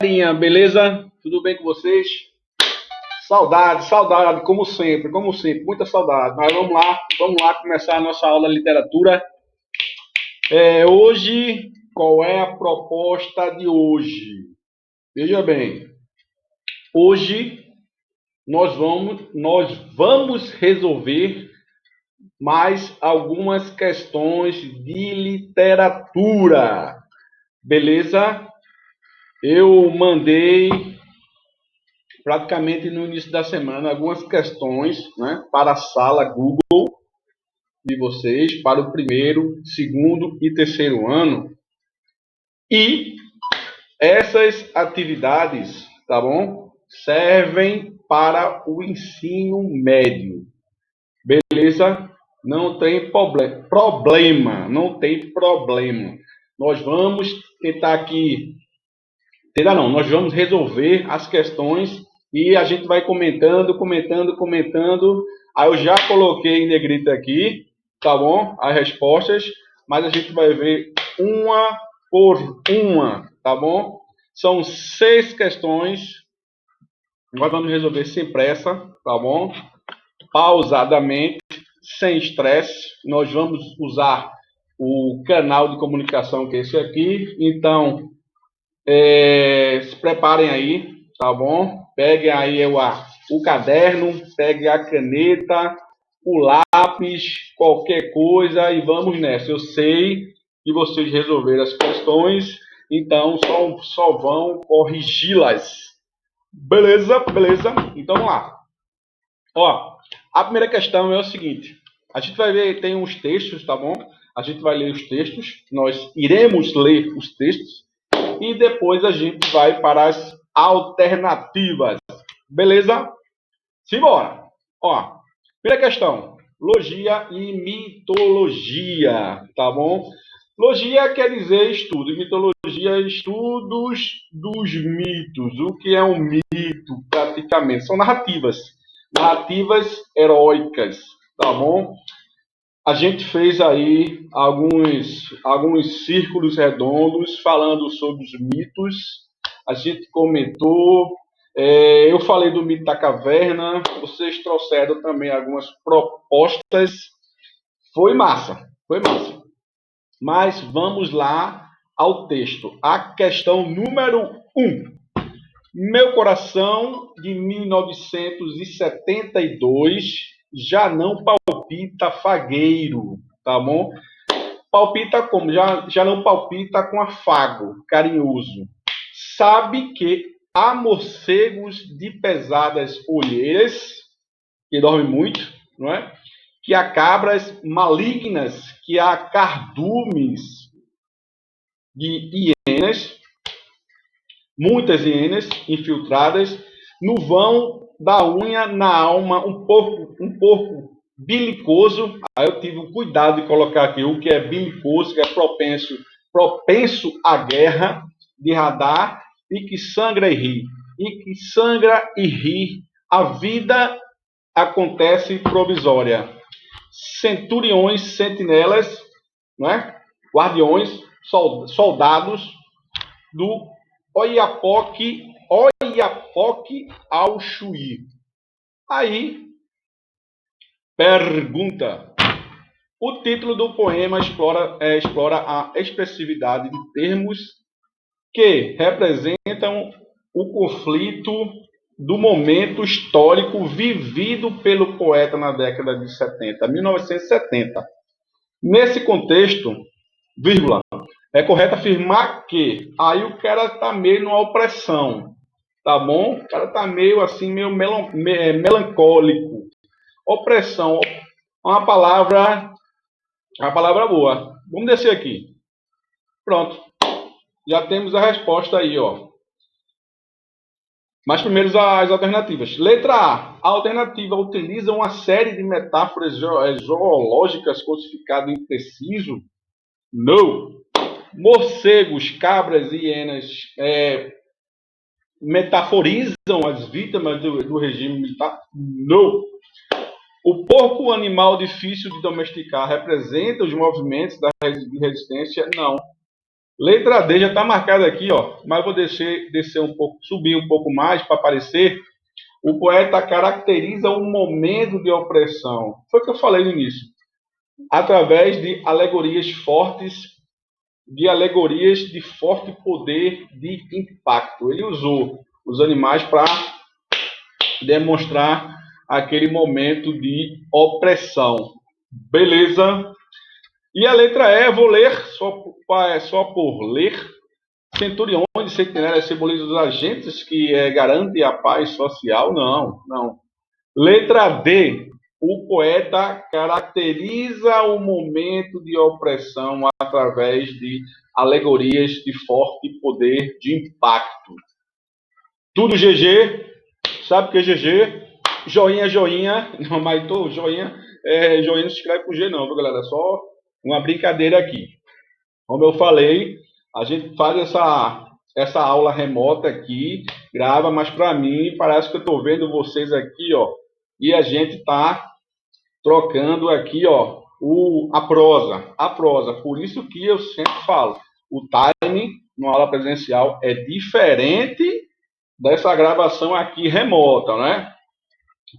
Galerinha, beleza? Tudo bem com vocês? Saudade, como sempre, muita saudade. Mas vamos lá começar a nossa aula de literatura. Hoje, qual é a proposta de hoje? Veja bem, hoje nós vamos resolver mais algumas questões de literatura, beleza? Eu mandei praticamente no início da semana algumas questões, né, para a sala Google de vocês, para o primeiro, segundo e terceiro ano. E essas atividades, tá bom? Servem para o ensino médio. Beleza? Não tem problema. Não tem problema. Nós vamos tentar aqui. Nós vamos resolver as questões e a gente vai comentando. Aí eu já coloquei em negrito aqui, tá bom? As respostas, mas a gente vai ver uma por uma, tá bom? São 6 questões. Nós vamos resolver sem pressa, tá bom? Pausadamente, sem estresse. Nós vamos usar o canal de comunicação que é esse aqui. Então, se preparem aí, tá bom? Peguem aí o caderno, peguem a caneta, o lápis, qualquer coisa e vamos nessa. Eu sei que vocês resolveram as questões, então só vão corrigi-las. Beleza? Então vamos lá. Ó, a primeira questão é o seguinte: a gente vai ver, tem uns textos, tá bom? A gente vai ler os textos, nós iremos ler os textos e depois a gente vai para as alternativas. Beleza? Simbora! Ó, primeira questão: logia e mitologia, tá bom? Logia quer dizer estudo, e mitologia estudos dos mitos. O que é um mito, praticamente? São narrativas heróicas, tá bom? A gente fez aí alguns círculos redondos falando sobre os mitos. A gente comentou. Eu falei do mito da caverna. Vocês trouxeram também algumas propostas. Foi massa. Mas vamos lá ao texto. A questão número 1. Meu coração, de 1972, já não palpita fagueiro, tá bom? Palpita como? Já não palpita com afago, carinhoso. Sabe que há morcegos de pesadas olheiras, que dormem muito, não é? Que há cabras malignas, que há cardumes de hienas, muitas hienas infiltradas no vão da unha na alma, um porco bilicoso. Aí eu tive o cuidado de colocar aqui o que é bilicoso, que é propenso à guerra, de radar, e que sangra e ri. A vida acontece provisória. Centuriões, sentinelas, não é? Guardiões, soldados do Oiapoque ao Chuí. Aí, pergunta. O título do poema explora a expressividade de termos que representam o conflito do momento histórico vivido pelo poeta na década de 1970. Nesse contexto, vírgula, é correto afirmar que aí o cara está meio numa opressão, tá bom? O cara está meio assim, meio melancólico. Opressão, uma palavra boa. Vamos descer aqui. Pronto. Já temos a resposta aí, ó. Mas primeiro as alternativas. Letra A. A alternativa utiliza uma série de metáforas zoológicas codificadas em preciso. Não. Morcegos, cabras e hienas metaforizam as vítimas do regime militar? Não. O porco, animal difícil de domesticar, representa os movimentos de resistência? Não. Letra D já está marcada aqui, ó, mas vou descer um pouco, subir um pouco mais para aparecer. O poeta caracteriza um momento de opressão. Foi o que eu falei no início. Através de alegorias fortes, de alegorias de forte poder de impacto. Ele usou os animais para demonstrar aquele momento de opressão. Beleza? E a letra E, vou ler só por ler. Centuriões e sentinelas simbolizam os agentes que garantem a paz social? Não, não. Letra D. O poeta caracteriza o momento de opressão através de alegorias de forte poder de impacto. Tudo GG? Sabe o que é GG? Joinha, joinha. Não, mas joinha. Joinha não se escreve com G não, viu, galera? É só uma brincadeira aqui. Como eu falei, a gente faz essa aula remota aqui, grava, mas para mim parece que eu estou vendo vocês aqui, ó, e a gente está trocando aqui, ó, a prosa. Por isso que eu sempre falo, o timing numa aula presencial é diferente dessa gravação aqui remota, né?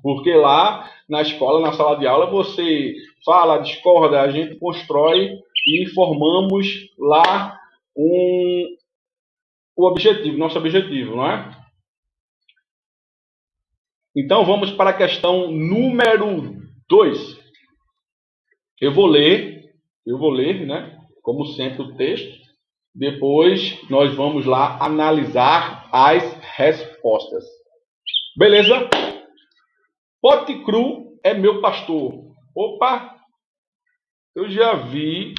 Porque lá na escola, na sala de aula, você fala, discorda, a gente constrói e formamos lá o objetivo, nosso objetivo, não é? Então vamos para a questão número 2. Eu vou ler, né? Como sempre o texto. Depois nós vamos lá analisar as respostas. Beleza? Pote cru é meu pastor. Opa! Eu já vi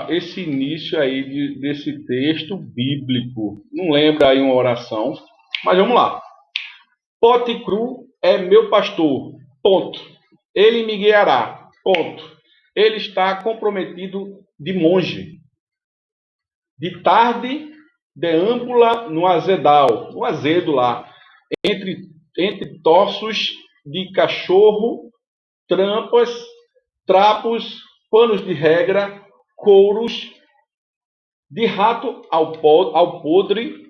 esse início aí desse texto bíblico. Não lembro aí uma oração, mas vamos lá. Pote cru é meu pastor. Ponto. Ele me guiará. Ponto. Ele está comprometido de monge. De tarde, deambula no azedal, no azedo lá, entre torsos de cachorro, trapos, panos de regra, couros, de rato ao podre,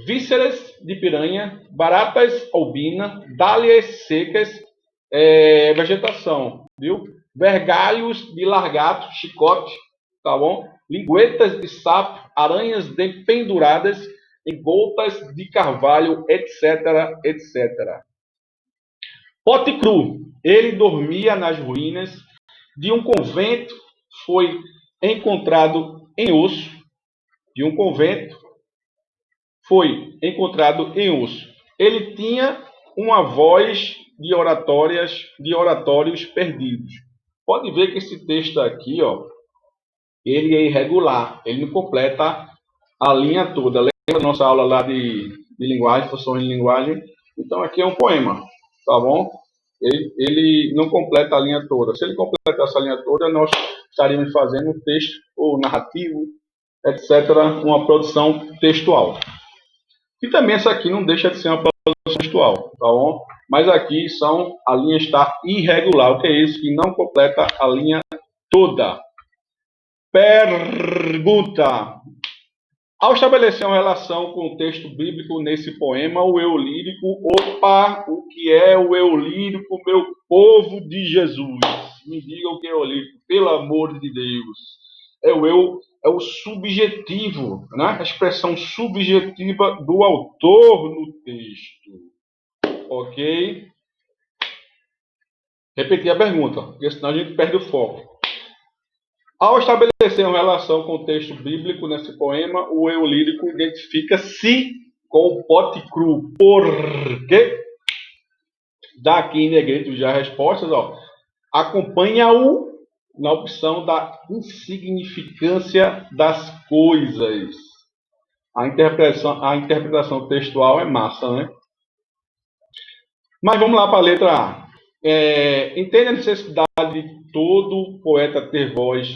vísceras de piranha, baratas albina, dálias secas, vegetação, viu? Vergalhos de largato, chicote, tá bom? Linguetas de sapo, aranhas penduradas em gotas de carvalho, etc, etc. Pote cru, ele dormia nas ruínas de um convento, foi encontrado em osso, de um convento, foi encontrado em osso. Ele tinha uma voz de oratórios perdidos. Pode ver que esse texto aqui, ó, ele é irregular, ele não completa a linha toda. Lembra da nossa aula lá de linguagem, funções de linguagem? Então aqui é um poema, tá bom? Ele não completa a linha toda. Se ele completasse a linha toda, nós estaríamos fazendo um texto ou narrativo, etc., uma produção textual. E também essa aqui não deixa de ser uma produção textual, tá bom? Mas aqui a linha está irregular. O que é isso? Que não completa a linha toda. Pergunta. Ao estabelecer uma relação com o texto bíblico nesse poema, o eu lírico, o que é o eu lírico, meu povo de Jesus? Me diga o que é o lírico, pelo amor de Deus. É o subjetivo, né? A expressão subjetiva do autor no texto. Ok? Repetir a pergunta, porque senão a gente perde o foco. Ao estabelecer uma relação com o texto bíblico nesse poema, o eu lírico identifica-se com o pote cru. Por quê? Daqui em negrito já respostas, ó. Acompanha-o na opção da insignificância das coisas. A interpretação textual é massa, né? Mas vamos lá para a letra A. Entende a necessidade de todo poeta ter voz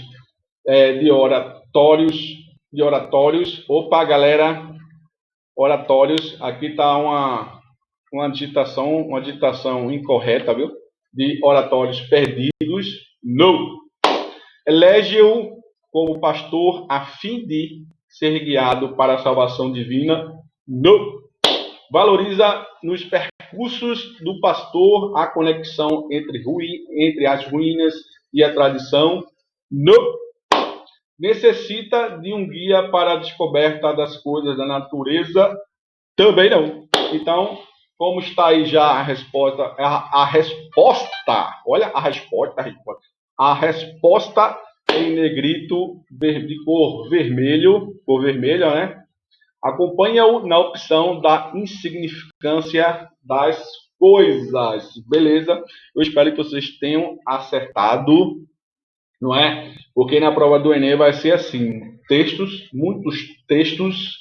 de oratórios. Opa, galera, oratórios. Aqui está uma digitação incorreta, viu? De oratórios perdidos. Não. Elege-o como pastor a fim de ser guiado para a salvação divina? Não. Valoriza nos percursos do pastor a conexão entre as ruínas e a tradição? Não. Necessita de um guia para a descoberta das coisas da natureza? Também não. Então, como está aí já a resposta? A resposta, olha a resposta. A resposta em negrito de cor vermelha, né? Acompanha-o na opção da insignificância das coisas. Beleza? Eu espero que vocês tenham acertado, não é? Porque na prova do Enem vai ser assim, textos, muitos textos,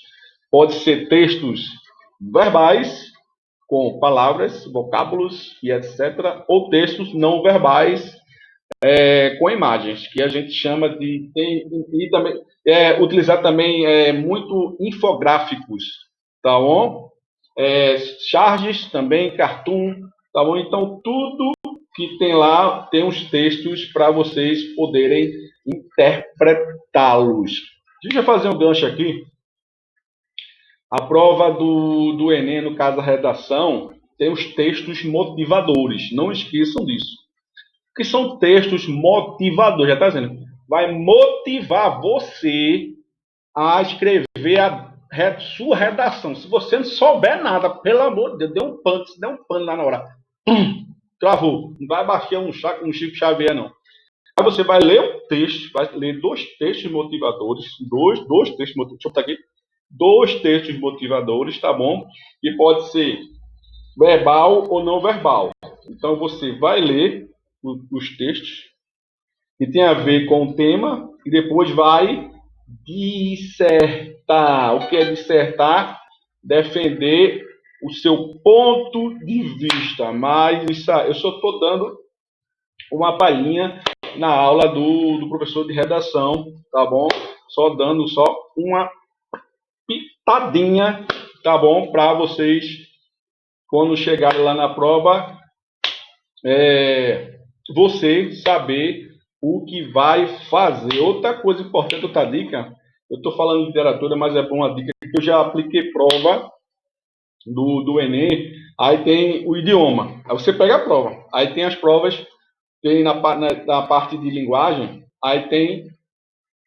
pode ser textos verbais, com palavras, vocábulos e etc., ou textos não verbais, com imagens, que a gente chama de... e também utilizar também muito infográficos, tá bom? Charges também, cartoon, tá bom? Então, tudo que tem lá, tem os textos para vocês poderem interpretá-los. Deixa eu fazer um gancho aqui. A prova do Enem, no caso da redação, tem os textos motivadores. Não esqueçam disso. O que são textos motivadores? Já está dizendo. Vai motivar você a escrever a sua redação. Se você não souber nada, pelo amor de Deus, dê um pano lá na hora. Travou. Não vai baixar um Chico Xavier, não. Aí você vai ler um texto, vai ler dois textos motivadores, dois textos motivadores. Deixa eu botar aqui. 2 textos motivadores, tá bom? E pode ser verbal ou não verbal. Então você vai ler os textos que tem a ver com o tema e depois vai dissertar. O que é dissertar? Defender o seu ponto de vista. Mas isso, eu só estou dando uma palhinha na aula do professor de redação, tá bom? Só dando uma pitadinha, tá bom? Para vocês, quando chegarem lá na prova, você saber o que vai fazer. Outra coisa importante, outra dica, eu estou falando de literatura, mas é uma dica que eu já apliquei prova do Enem, aí tem o idioma. Aí você pega a prova, aí tem as provas, tem na parte de linguagem, aí tem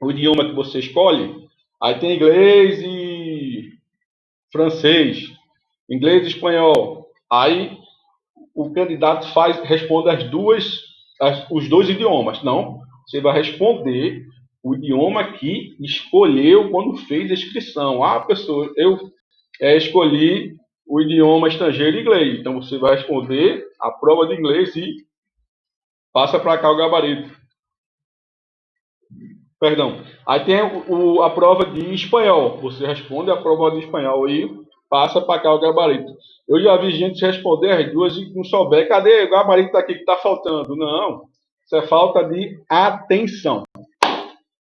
o idioma que você escolhe, aí tem inglês e francês, inglês e espanhol. Aí o candidato responde os dois idiomas. Não, você vai responder o idioma que escolheu quando fez a inscrição. Ah, pessoa, eu escolhi o idioma estrangeiro inglês. Então você vai responder a prova de inglês e passa para cá o gabarito. Perdão. Aí tem a prova de espanhol. Você responde a prova de espanhol e passa para cá o gabarito. Eu já vi gente responder as duas e não souber. Cadê o gabarito aqui que está faltando? Não. Isso é falta de atenção.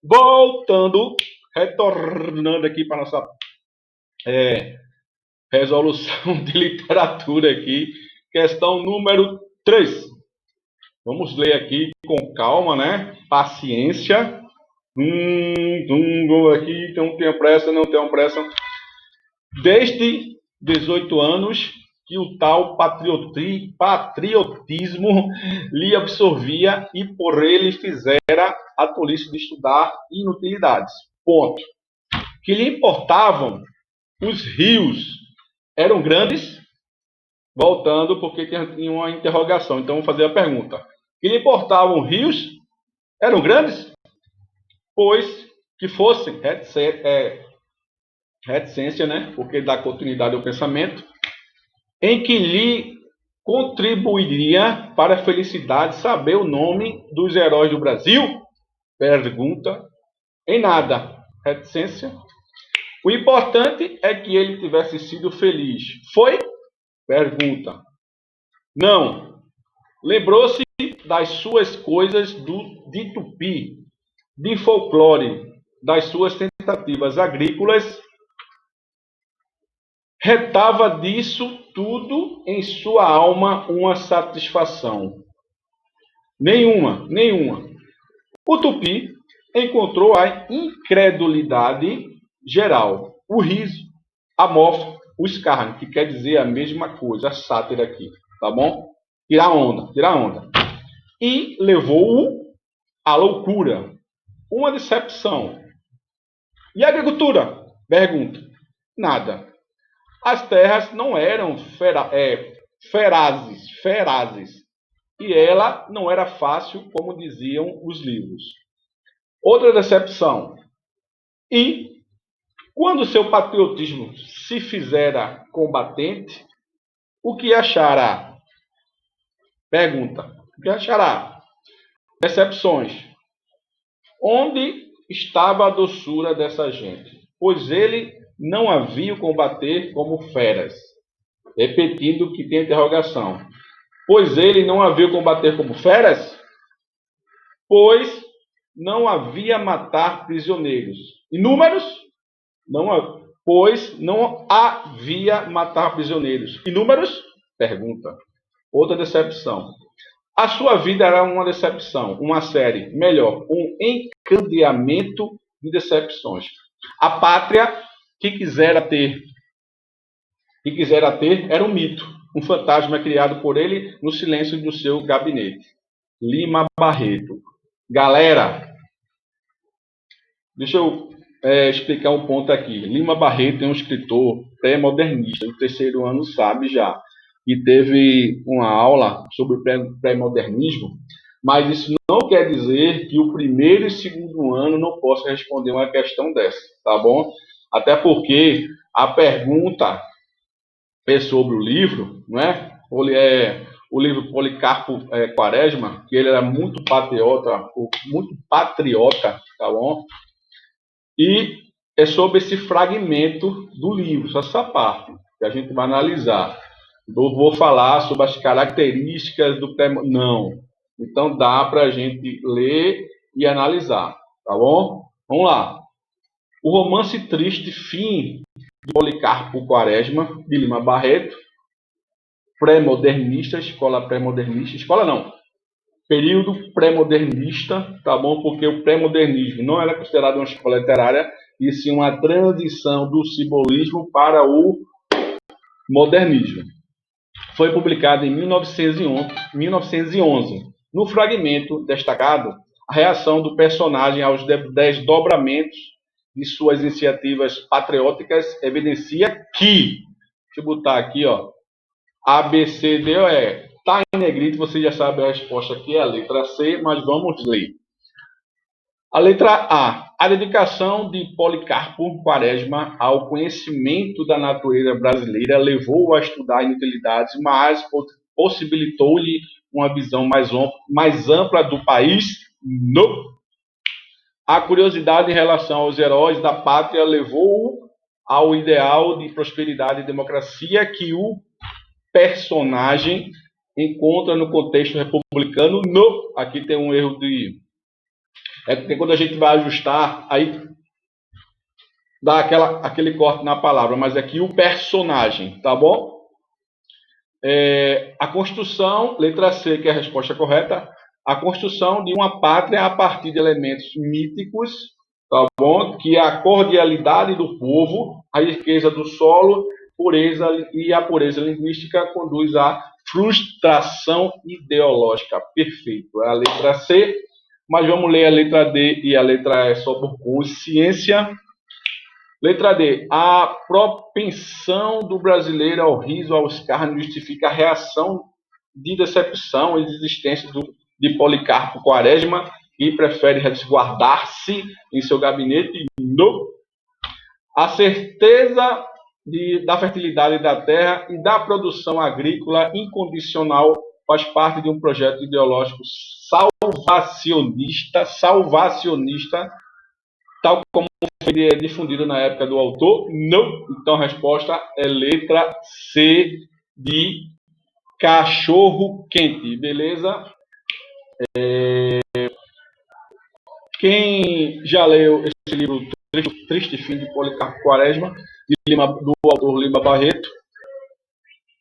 Voltando, retornando aqui para a nossa resolução de literatura aqui. Questão número 3. Vamos ler aqui com calma, né? Paciência. Aqui, não tenho pressa, não tenho pressa. Desde 18 anos que o tal patriotismo lhe absorvia e por ele fizera a tolice de estudar inutilidades. Ponto. Que lhe importavam os rios eram grandes? Voltando, porque tinha uma interrogação. Então, vou fazer a pergunta. Que lhe importavam rios eram grandes? Pois que fossem reticência, né? Porque dá continuidade ao pensamento, em que lhe contribuiria para a felicidade saber o nome dos heróis do Brasil? Pergunta. Em nada. Reticência. O importante é que ele tivesse sido feliz. Foi? Pergunta. Não. Lembrou-se das suas coisas de Tupi, de folclore, das suas tentativas agrícolas. Retava disso tudo em sua alma uma satisfação. Nenhuma. O Tupi encontrou a incredulidade geral, o riso, a mofa, o escárnio, que quer dizer a mesma coisa, a sátira aqui, tá bom? Tirar onda, tirar onda. E levou-o à loucura, uma decepção. E a agricultura? Pergunta. Nada. As terras não eram ferazes. E ela não era fácil, como diziam os livros. Outra decepção. E quando seu patriotismo se fizera combatente, o que achará? Pergunta. O que achará? Decepções. Onde estava a doçura dessa gente? Pois ele não havia combater como feras. Repetindo que tem interrogação. Pois ele não havia combater como feras? Pois não havia matar prisioneiros. E números? Pois não havia matar prisioneiros. E números? Pergunta. Outra decepção. A sua vida era uma decepção, uma série, melhor, um encadeamento de decepções. A pátria que quisera ter era um mito, um fantasma criado por ele no silêncio do seu gabinete. Lima Barreto. Galera, deixa eu explicar um ponto aqui. Lima Barreto é um escritor pré-modernista, do terceiro ano sabe já, e teve uma aula sobre pré-modernismo, mas isso não quer dizer que o primeiro e segundo ano não possa responder uma questão dessa, tá bom? Até porque a pergunta é sobre o livro, não é? O livro Policarpo Quaresma, que ele era muito patriota, tá bom? E é sobre esse fragmento do livro, só essa parte que a gente vai analisar. Não vou falar sobre as características do pré... Não. Então dá para a gente ler e analisar, tá bom? Vamos lá. O romance triste Fim de Policarpo Quaresma, de Lima Barreto, pré-modernista, escola pré-modernista, escola não, período pré-modernista, tá bom? Porque o pré-modernismo não era considerado uma escola literária, e sim uma transição do simbolismo para o modernismo. Foi publicado em 1911. No fragmento destacado, a reação do personagem aos desdobramentos de suas iniciativas patrióticas evidencia que, deixa eu botar aqui, ó, A, B, C, D, E. Tá em negrito, você já sabe a resposta aqui, é a letra C, mas vamos ler. A letra A dedicação de Policarpo Quaresma ao conhecimento da natureza brasileira levou-o a estudar inutilidades, mas possibilitou-lhe uma visão mais ampla do país. No. A curiosidade em relação aos heróis da pátria levou-o ao ideal de prosperidade e democracia que o personagem encontra no contexto republicano. No. Aqui tem um erro de... porque quando a gente vai ajustar, aí dá aquele corte na palavra, mas aqui o personagem, tá bom? A construção, letra C, que é a resposta correta, a construção de uma pátria a partir de elementos míticos, tá bom? Que a cordialidade do povo, a riqueza do solo, pureza e a pureza linguística conduz à frustração ideológica. Perfeito. É a letra C, mas vamos ler a letra D e a letra E só por consciência. Letra D. A propensão do brasileiro ao riso, ao escárnio, justifica a reação de decepção e desistência de Policarpo Quaresma, que prefere resguardar-se em seu gabinete. No. A certeza da fertilidade da terra e da produção agrícola incondicional faz parte de um projeto ideológico salvacionista, tal como foi difundido na época do autor. Não. Então a resposta é letra C de cachorro quente, beleza? Quem já leu esse livro Triste Fim de Policarpo Quaresma, do autor Lima Barreto,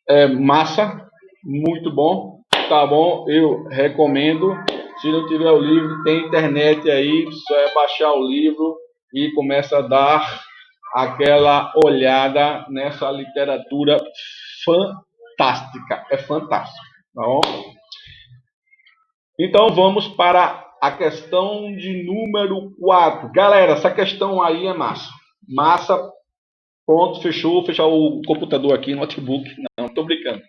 é massa, muito bom, tá bom? Eu recomendo. Se não tiver o livro, tem internet aí, só é baixar o livro e começa a dar aquela olhada nessa literatura fantástica. É fantástico, tá bom? Então vamos para a questão de número 4. Galera, essa questão aí é massa. Massa. Pronto, fechou. Fechar o computador aqui, notebook. Não, tô brincando.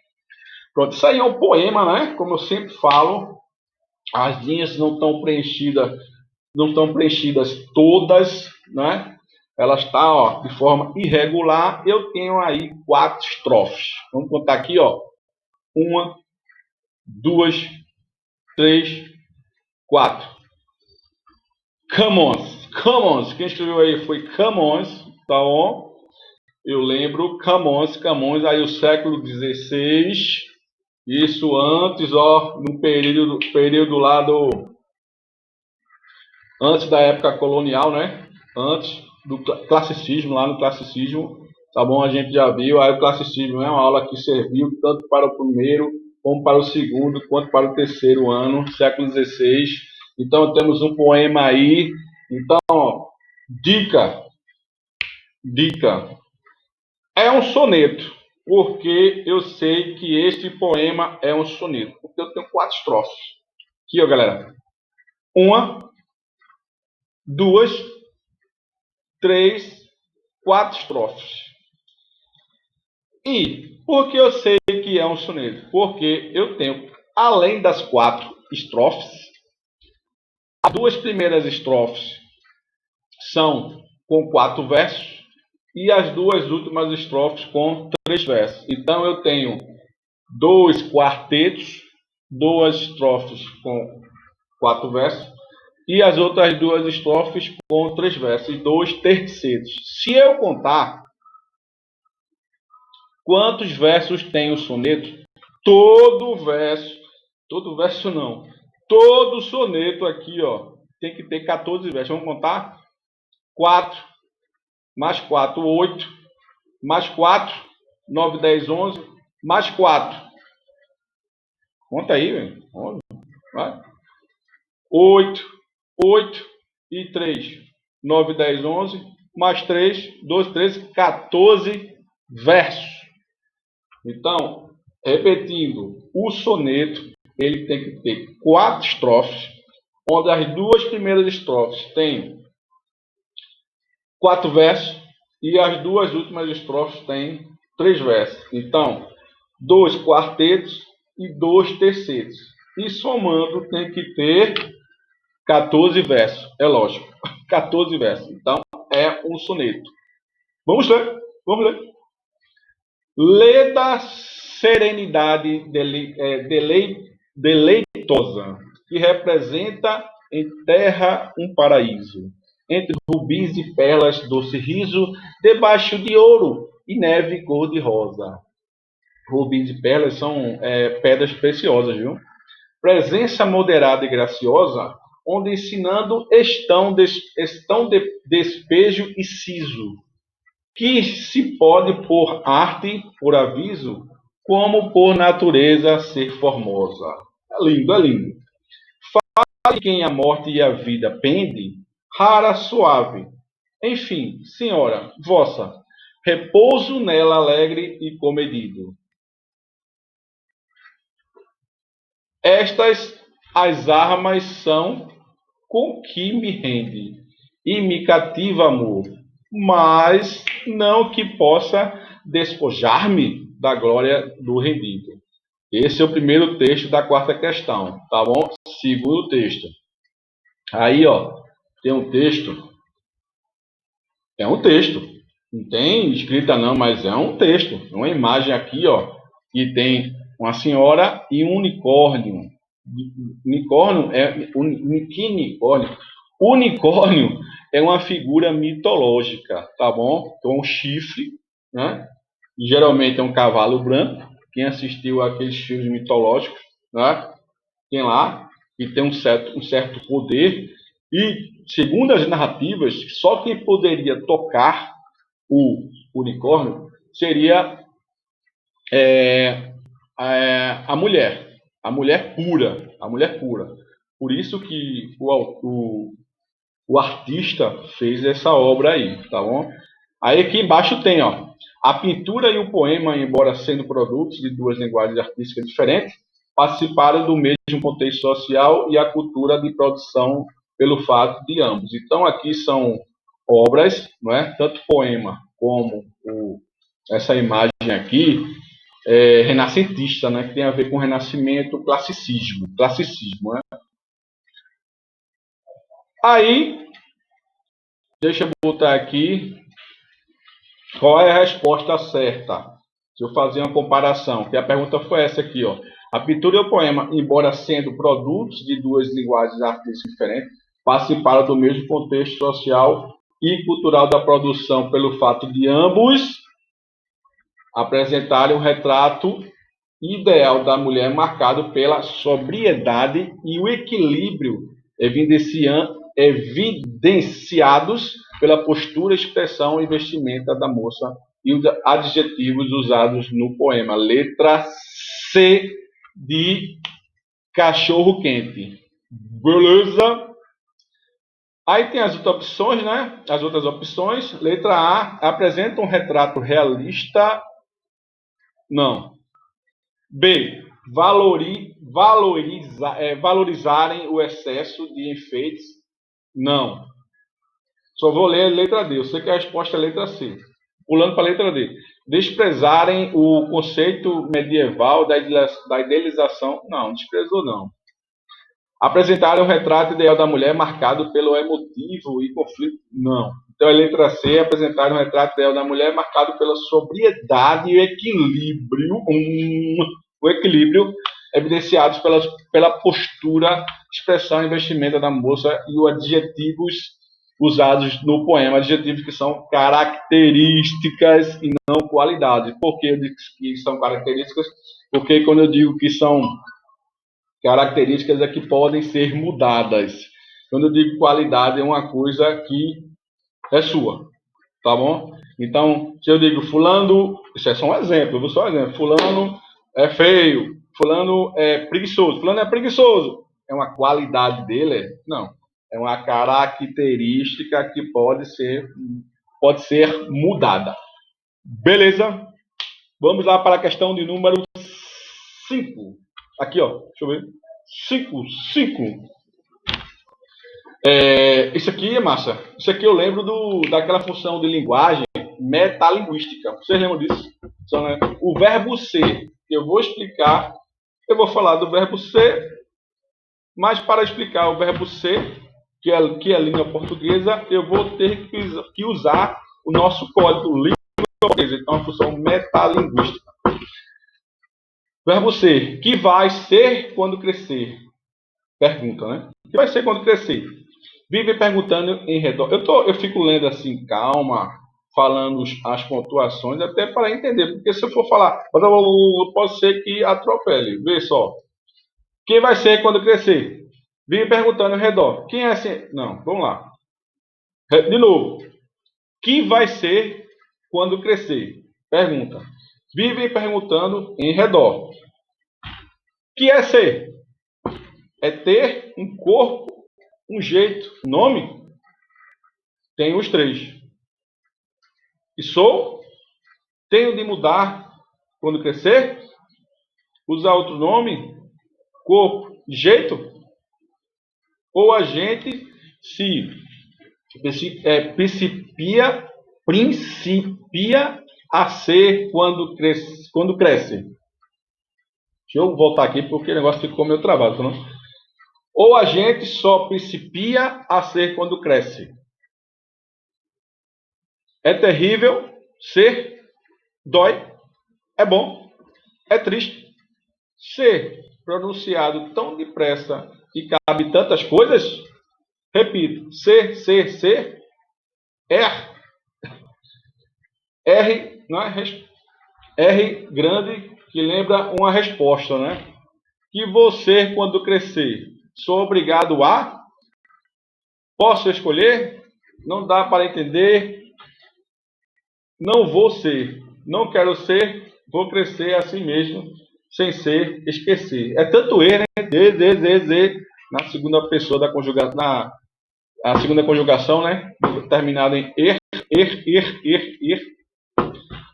Pronto, isso aí é um poema, né? Como eu sempre falo, as linhas não estão preenchidas todas, né? Elas estão, ó, de forma irregular. Eu tenho aí 4 estrofes. Vamos contar aqui, ó. 1, 2, 3, 4. Camões. Camões. Quem escreveu aí foi Camões, tá bom? Eu lembro Camões, aí o século XVI. Isso antes, ó, no período lá antes da época colonial, né? Antes do classicismo, lá no classicismo, tá bom? A gente já viu, aí o classicismo é uma aula que serviu tanto para o primeiro, como para o segundo, quanto para o terceiro ano, século XVI. Então temos um poema aí. Então, ó, dica, é um soneto, porque eu sei que este poema é um soneto, porque eu tenho 4 estrofes. Aqui, ó, galera. 1, 2, 3, 4 estrofes. E por que eu sei que é um soneto? Porque eu tenho, além das 4 estrofes, as 2 primeiras estrofes são com 4 versos e as 2 últimas estrofes com 3 versos. Então eu tenho 2 quartetos, 2 estrofes com 4 versos e as outras 2 estrofes com 3 versos e 2 terceiros. Se eu contar quantos versos tem o soneto, todo verso não, todo soneto aqui, ó, tem que ter 14 versos. Vamos contar? 4 mais 4, 8, mais 4, 9, 10, 11, mais 4. Conta aí, velho. 8, 8 e 3. 9, 10, 11, mais 3, 12, 13, 14 versos. Então, repetindo, o soneto ele tem que ter 4 estrofes, onde as 2 primeiras estrofes têm 4 versos e as 2 últimas estrofes têm 3 versos. Então, 2 quartetos e 2 terceiros. E somando tem que ter 14 versos. É lógico, 14 versos. Então, é um soneto. Vamos ler, vamos ler. Leda serenidade deleitosa, que representa em terra um paraíso, entre rubis e perlas doce riso, debaixo de ouro e neve cor-de-rosa. Rubis e perlas são pedras preciosas, viu? Presença moderada e graciosa, onde ensinando estão despejo e siso, que se pode por arte, por aviso, como por natureza ser formosa. É lindo, é lindo. Fale quem a morte e a vida pende, rara, suave. Enfim, senhora, vossa, repouso nela alegre e comedido. Estas as armas são com que me rende e me cativa amor, mas não que possa despojar-me da glória do rendido. Esse é o primeiro texto da 4ª questão, tá bom? Segundo texto. Aí, ó, tem um texto. É um texto. Não tem escrita não, mas é um texto. É uma imagem aqui, ó, que tem uma senhora e um unicórnio. Unicórnio é unicórnio. Unicórnio é uma figura mitológica, tá bom? Com um chifre, né? E geralmente é um cavalo branco. Quem assistiu aqueles filmes mitológicos, né? Tem lá e tem um certo poder. E segundo as narrativas, só quem poderia tocar o unicórnio seria é, a mulher pura, a mulher pura. Por isso que o artista fez essa obra aí, tá bom? Aí aqui embaixo tem, ó, a pintura e o poema, embora sendo produtos de duas linguagens artísticas diferentes, participaram do mesmo contexto social e a cultura de produção pelo fato de ambos. Então aqui são obras, não é? Tanto poema como essa imagem aqui, renascentista, né? Que tem a ver com renascimento, classicismo, né? Aí, deixa eu botar aqui qual é a resposta certa. Se eu fazer uma comparação, que a pergunta foi essa aqui, ó. A pintura e o poema, embora sendo produtos de duas linguagens artísticas diferentes, participaram do mesmo contexto social e cultural da produção pelo fato de ambos apresentarem um retrato ideal da mulher marcado pela sobriedade e o equilíbrio evidenciados pela postura, expressão e vestimenta da moça e os adjetivos usados no poema. Letra C de cachorro quente. Beleza? Aí tem as outras opções, né? As outras opções. Letra A, apresenta um retrato realista. Não. B, valorizarem o excesso de enfeites. Não. Só vou ler a letra D. Eu sei que a resposta é a letra C. Pulando para a letra D. Desprezarem o conceito medieval da idealização. Não, desprezou não. Apresentarem o retrato ideal da mulher marcado pelo emotivo e conflito. Não. Então a letra C, apresentar um retrato ideal da mulher marcado pela sobriedade e equilíbrio. O equilíbrio evidenciados pela postura, expressão e vestimenta da moça e os adjetivos usados no poema, adjetivos que são características e não qualidades. Por que eu digo que são características? Porque quando eu digo que são características é que podem ser mudadas. Quando eu digo qualidade, é uma coisa que é sua, tá bom? Então, se eu digo fulano, isso é só um exemplo, vou só um exemplo. Fulano é feio, fulano é preguiçoso. Fulano é preguiçoso. É uma qualidade dele? Não. É uma característica que pode ser mudada. Beleza? Vamos lá para a questão de número 5. Aqui, ó. Deixa eu ver. 5. Isso aqui é massa. Isso aqui eu lembro daquela função de linguagem metalinguística. Vocês lembram disso? O verbo ser, que eu vou explicar, eu vou falar do verbo ser, mas para explicar o verbo ser, que é a língua portuguesa, eu vou ter que usar o nosso código língua portuguesa. Então, é uma função metalinguística. Verbo ser, que vai ser quando crescer? Pergunta, né? O que vai ser quando crescer? Vive perguntando em redor. Eu fico lendo assim, calma, falando as pontuações, até para entender. Porque se eu for falar, pode ser que atropele. Vê só. Quem vai ser quando crescer? Vive perguntando em redor. Quem é assim? Não, vamos lá. De novo. Quem vai ser quando crescer? Pergunta. Vive perguntando em redor. Que é ser? É ter um corpo, um jeito, nome? Tem os três. E sou? Tenho de mudar quando crescer? Usar outro nome? Corpo? Jeito? Ou a gente se principia a ser quando cresce? Deixa eu voltar aqui porque o negócio ficou meio travado, não? Ou a gente só principia a ser quando cresce? É terrível ser, dói, é bom, é triste. Ser pronunciado tão depressa e cabe tantas coisas? Repito, ser, R, não é? R grande que lembra uma resposta, né? Que você, quando crescer, sou obrigado a? Posso escolher? Não dá para entender? Não vou ser. Não quero ser, vou crescer assim mesmo, sem ser, esquecer. É tanto E, né? na segunda pessoa da conjugação, a segunda conjugação, né? Terminada em er,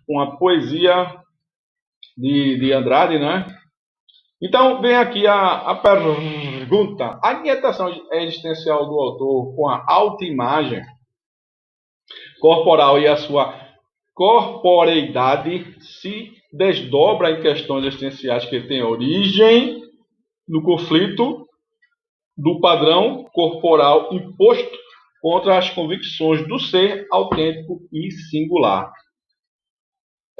uma poesia de Andrade, né? Então, vem aqui a pergunta. A inquietação existencial do autor com a autoimagem corporal e a sua corporeidade se desdobra em questões existenciais que têm origem no conflito do padrão corporal imposto contra as convicções do ser autêntico e singular.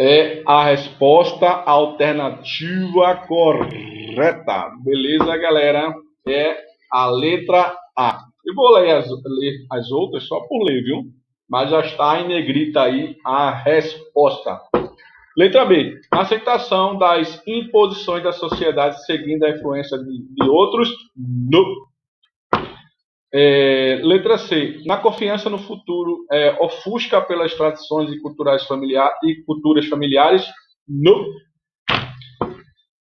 É a resposta alternativa correta. Beleza, galera? É a letra A. Eu vou ler as outras só por ler, viu? Mas já está em negrita aí a resposta. Letra B. Aceitação das imposições da sociedade seguindo a influência de outros. No. Letra C. Na confiança no futuro, ofusca pelas tradições e culturas familiares.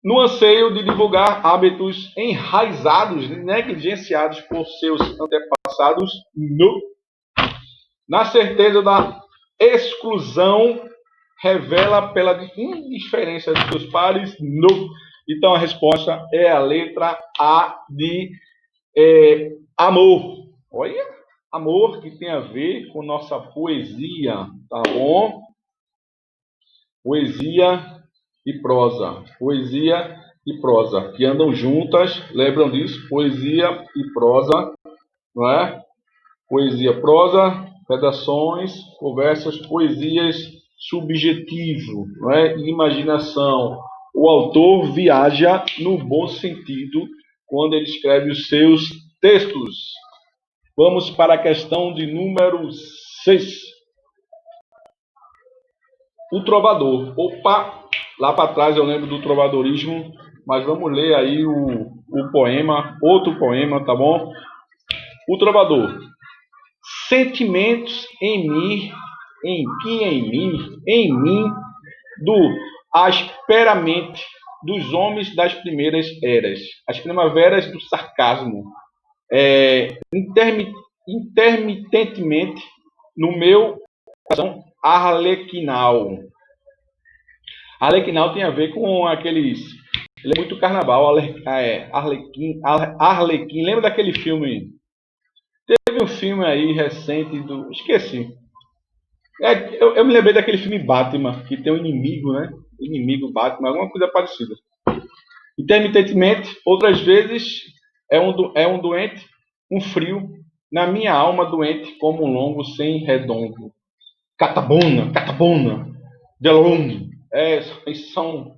No anseio de divulgar hábitos enraizados, negligenciados por seus antepassados. Na certeza da exclusão, revela pela indiferença de seus pares. Então a resposta é a letra A de amor. Olha, amor que tem a ver com nossa poesia, tá bom? Poesia e prosa. Poesia e prosa, que andam juntas, lembram disso? Poesia e prosa, não é? Poesia, prosa, redações, conversas, poesias, subjetivo, não é? Imaginação. O autor viaja no bom sentido quando ele escreve os seus textos. Vamos para a questão de número 6. O trovador. Opa, lá para trás eu lembro do trovadorismo, mas vamos ler aí o poema, outro poema, tá bom? O trovador. Sentimentos em mim, do asperamente dos homens das primeiras eras, as primaveras do sarcasmo, intermitentemente no meu coração arlequinal. Arlequinal tem a ver com aqueles. Ele é muito carnaval, Arlequim. Lembra daquele filme? Teve um filme aí recente do. Esqueci. Eu me lembrei daquele filme Batman, que tem um inimigo, né? Inimigo Batman, alguma coisa parecida. Intermitentemente, outras vezes, é um doente, um frio, na minha alma doente, como um longo sem redondo. Catabona, delon. São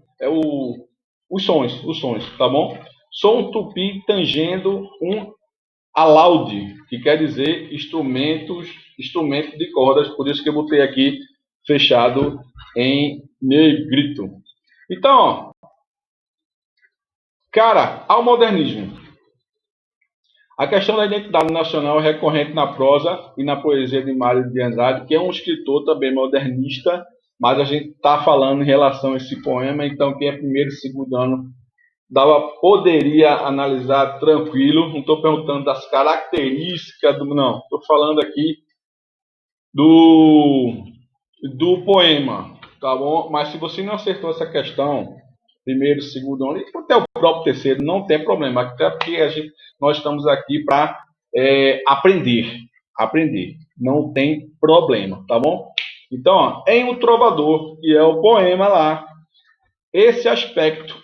os sons, tá bom? Sou um tupi tangendo um alaude, que quer dizer instrumento de cordas, por isso que eu botei aqui fechado em negrito. Então, ó, cara, ao modernismo. A questão da identidade nacional é recorrente na prosa e na poesia de Mário de Andrade, que é um escritor também modernista, mas a gente está falando em relação a esse poema, então quem é primeiro e segundo ano poderia analisar tranquilo. Não estou perguntando das características não. Estou falando aqui do poema, tá bom? Mas se você não acertou essa questão, primeiro, segundo ano, e até o próprio terceiro, não tem problema, até porque nós estamos aqui para aprender, não tem problema, tá bom? Então, ó, em O Trovador, que é o poema lá, esse aspecto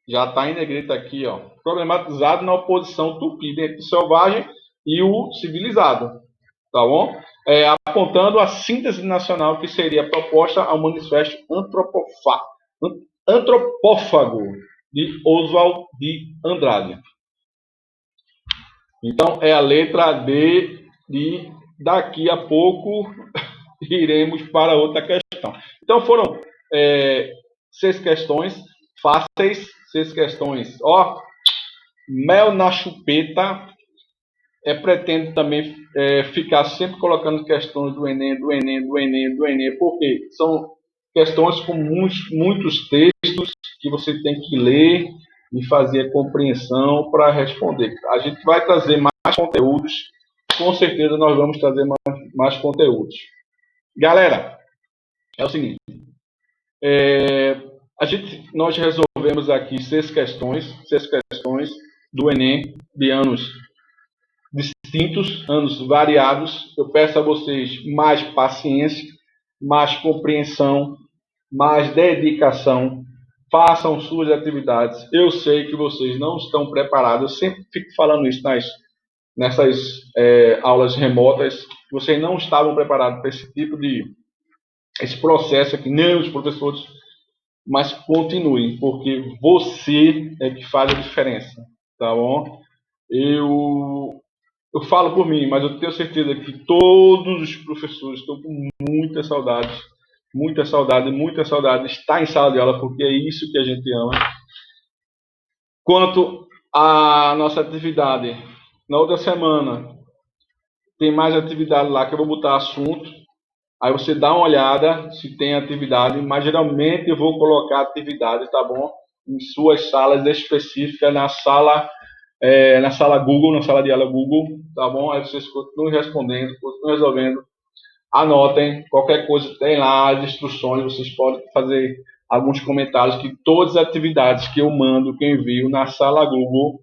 já está em negrito aqui, ó, problematizado na oposição tupi entre o selvagem e o civilizado, tá bom? Apontando a síntese nacional que seria proposta ao manifesto antropófago de Oswald de Andrade. Então, é a letra D, e daqui a pouco iremos para outra questão. Então, foram 6 questões fáceis, 6 questões, ó, mel na chupeta. Pretendo também ficar sempre colocando questões do Enem, porque são questões com muitos textos que você tem que ler, e fazer a compreensão para responder. A gente vai trazer mais conteúdos, com certeza nós vamos trazer mais conteúdos. Galera, é o seguinte, nós resolvemos aqui 6 questões do Enem de anos distintos, anos variados. Eu peço a vocês mais paciência, mais compreensão, mais dedicação. Façam suas atividades. Eu sei que vocês não estão preparados. Eu sempre fico falando isso nessas aulas remotas. Vocês não estavam preparados para esse processo aqui, nem os professores. Mas continuem, porque você é que faz a diferença, tá bom? Eu falo por mim, mas eu tenho certeza que todos os professores estão com muita saudade de estar em sala de aula, porque é isso que a gente ama. Quanto à nossa atividade, na outra semana tem mais atividade lá que eu vou botar assunto. Aí você dá uma olhada se tem atividade, mas geralmente eu vou colocar atividade, tá bom? Em suas salas específicas, na sala Google, na sala de aula Google, tá bom? Aí vocês continuam respondendo, continuam resolvendo. Anotem, qualquer coisa tem lá as instruções, vocês podem fazer alguns comentários que todas as atividades que eu mando, que eu envio na sala Google,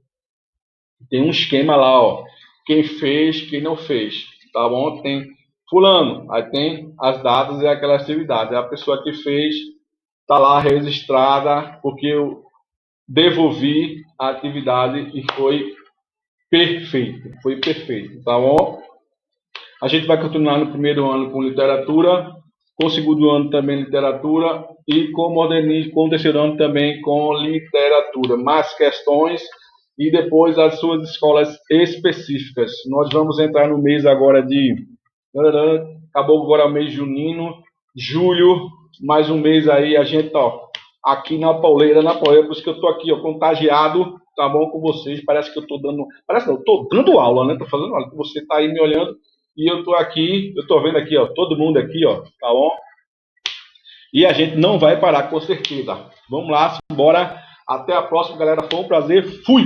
tem um esquema lá, ó. Quem fez, quem não fez, tá bom? Tem fulano, aí tem as datas e aquelas atividades. A pessoa que fez está lá registrada, porque eu devolvi a atividade e foi perfeito, tá bom? A gente vai continuar no primeiro ano com literatura, com o segundo ano também literatura e com modernismo, com o terceiro ano também com literatura. Mais questões e depois as suas escolas específicas. Nós vamos entrar no mês agora acabou agora o mês junino, julho, mais um mês aí, a gente, ó, aqui na pauleira, por isso que eu tô aqui, ó, contagiado, tá bom, com vocês, parece que eu tô dando, parece não, eu tô dando aula, né, tô fazendo aula, você tá aí me olhando, e eu tô aqui, eu tô vendo aqui, ó, todo mundo aqui, ó, tá bom? E a gente não vai parar, com certeza. Vamos lá, bora, até a próxima, galera, foi um prazer, fui!